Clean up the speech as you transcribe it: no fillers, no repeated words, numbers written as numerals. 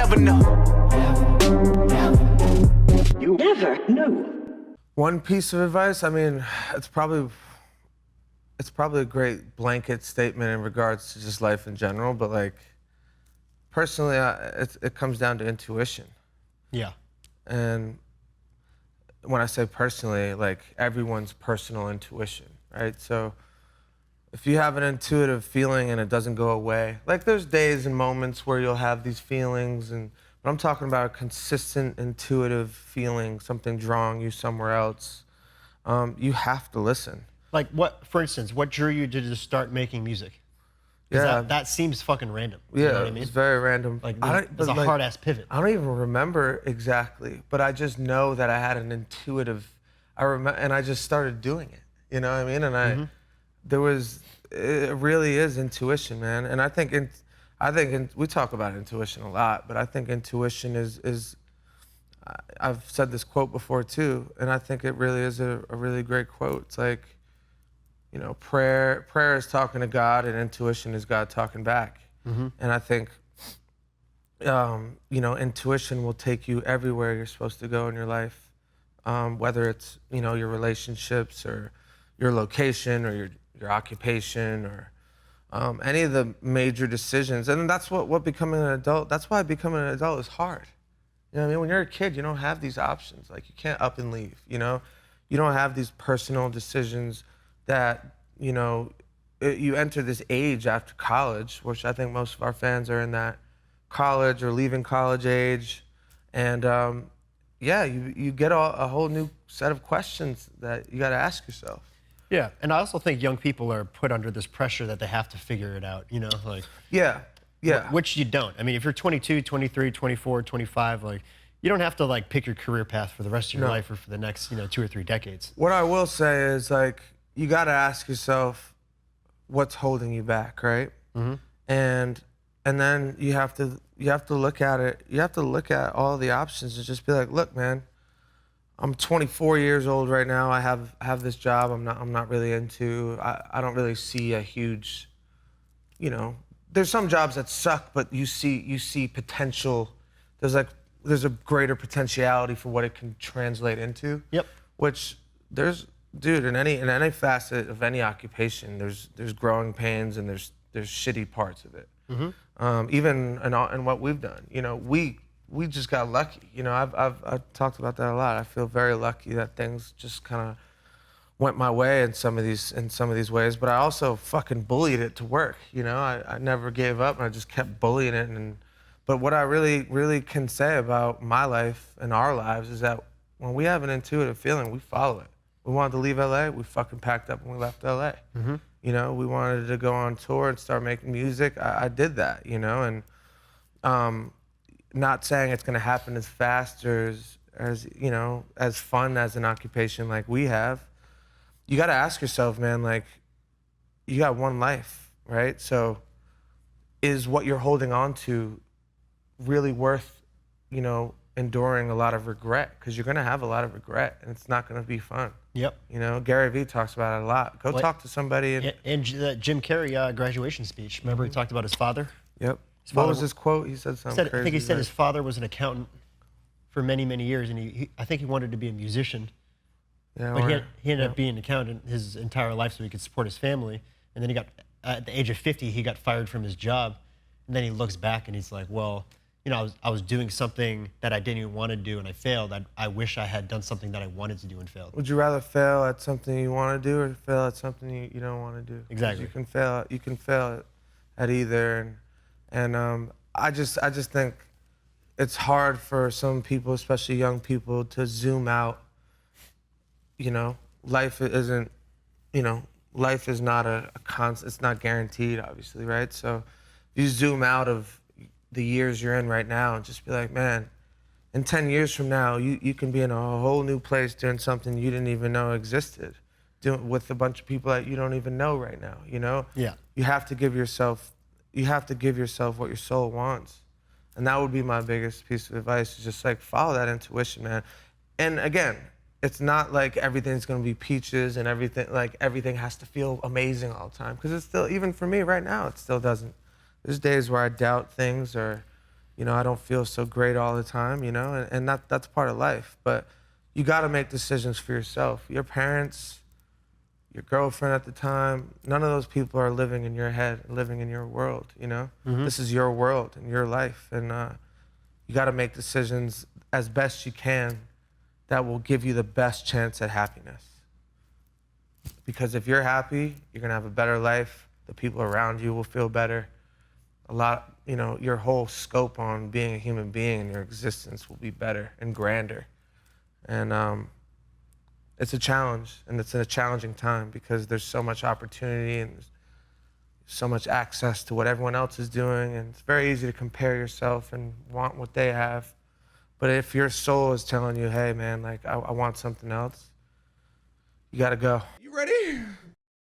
never know. You never know. One piece of advice, I mean, it's probably a great blanket statement in regards to just life in general, but like, personally, it comes down to intuition. Yeah. And when I say personally, like everyone's personal intuition, right? So if you have an intuitive feeling and it doesn't go away, like there's days and moments where you'll have these feelings, but I'm talking about a consistent intuitive feeling, something drawing you somewhere else. You have to listen. Like what, for instance, what drew you to just start making music? Yeah. That seems fucking random. Yeah, You know what I mean? It's very random. Like, it's a hard-ass pivot. I don't even remember exactly, but I just know that I had an intuitive, and I just started doing it, you know what I mean? And it really is intuition, man. And I think we talk about intuition a lot, but I think intuition is I've said this quote before too, and I think it really is a really great quote. It's like, you know, prayer is talking to God, and intuition is God talking back. Mm-hmm. And I think, you know, intuition will take you everywhere you're supposed to go in your life, whether it's, you know, your relationships or your location or your occupation or any of the major decisions. And that's what becoming an adult, that's why becoming an adult is hard. You know what I mean? When you're a kid, you don't have these options. Like, you can't up and leave, you know? You don't have these personal decisions that, you know, you enter this age after college, which I think most of our fans are in that college or leaving college age. And yeah, you get a whole new set of questions that you got to ask yourself. Yeah, and I also think young people are put under this pressure that they have to figure it out, you know? Like, yeah. Which you don't. I mean, if you're 22, 23, 24, 25, like, you don't have to like pick your career path for the rest of your life or for the next, you know, 2 or 3 decades. What I will say is, like, you got to ask yourself what's holding you back, right? Mm-hmm. And then you have to look at it. You have to look at all the options and just be like, look, man, I'm 24 years old right now. I have this job I'm not really into. I don't really see a huge, you know, there's some jobs that suck, but you see potential. There's a greater potentiality for what it can translate into. Yep. Which dude, in any facet of any occupation, there's growing pains and there's shitty parts of it. Mm-hmm. Even in what we've done, you know, we just got lucky. You know, I've talked about that a lot. I feel very lucky that things just kind of went my way in some of these ways, but I also fucking bullied it to work. You know, I never gave up, and I just kept bullying it. But what I really can say about my life and our lives is that when we have an intuitive feeling, we follow it. We wanted to leave LA, we fucking packed up and we left LA. Mm-hmm. You know, we wanted to go on tour and start making music. I did that, you know, and not saying it's gonna happen as fast or as you know, as fun as an occupation like we have. You gotta ask yourself, man, like, you got one life, right? So is what you're holding on to really worth, you know, enduring a lot of regret? Because you're gonna have a lot of regret and it's not gonna be fun. Yep. You know, Gary Vee talks about it a lot. Go talk to somebody. And Jim Carrey graduation speech, remember he talked about his father? Yep. What was his quote? He said something crazy. I think he said his father was an accountant for many, many years, and I think he wanted to be a musician. Yeah, but he ended up being an accountant his entire life so he could support his family. And then at the age of 50, he got fired from his job. And then he looks back and he's like, well, you know, I was doing something that I didn't even want to do and I failed. I wish I had done something that I wanted to do and failed. Would you rather fail at something you want to do or fail at something you don't want to do? Exactly. You can fail at either. And I just think it's hard for some people, especially young people, to zoom out. You know, life isn't, you know, life is not a constant, it's not guaranteed, obviously, right? So if you zoom out of the years you're in right now and just be like, man, in 10 years from now, you can be in a whole new place doing something you didn't even know existed, with a bunch of people that you don't even know right now, you know? Yeah. You have to give yourself what your soul wants. And that would be my biggest piece of advice, is just like follow that intuition, man. And again, it's not like everything's gonna be peaches and everything has to feel amazing all the time. Because it's still, even for me right now, it still doesn't. There's days where I doubt things, or, I don't feel so great all the time, and that's part of life. But you got to make decisions for yourself. Your parents, your girlfriend at the time, none of those people are living in your head, living in your world, This is your world and your life. And you got to make decisions as best you can that will give you the best chance at happiness. Because if you're happy, you're going to have a better life. The people around you will feel better. Your whole scope on being a human being and your existence will be better and grander. And it's a challenge, and it's in a challenging time because there's so much opportunity and there's so much access to what everyone else is doing, and it's very easy to compare yourself and want what they have. But if your soul is telling you, hey man, like I want something else, you gotta go. You ready?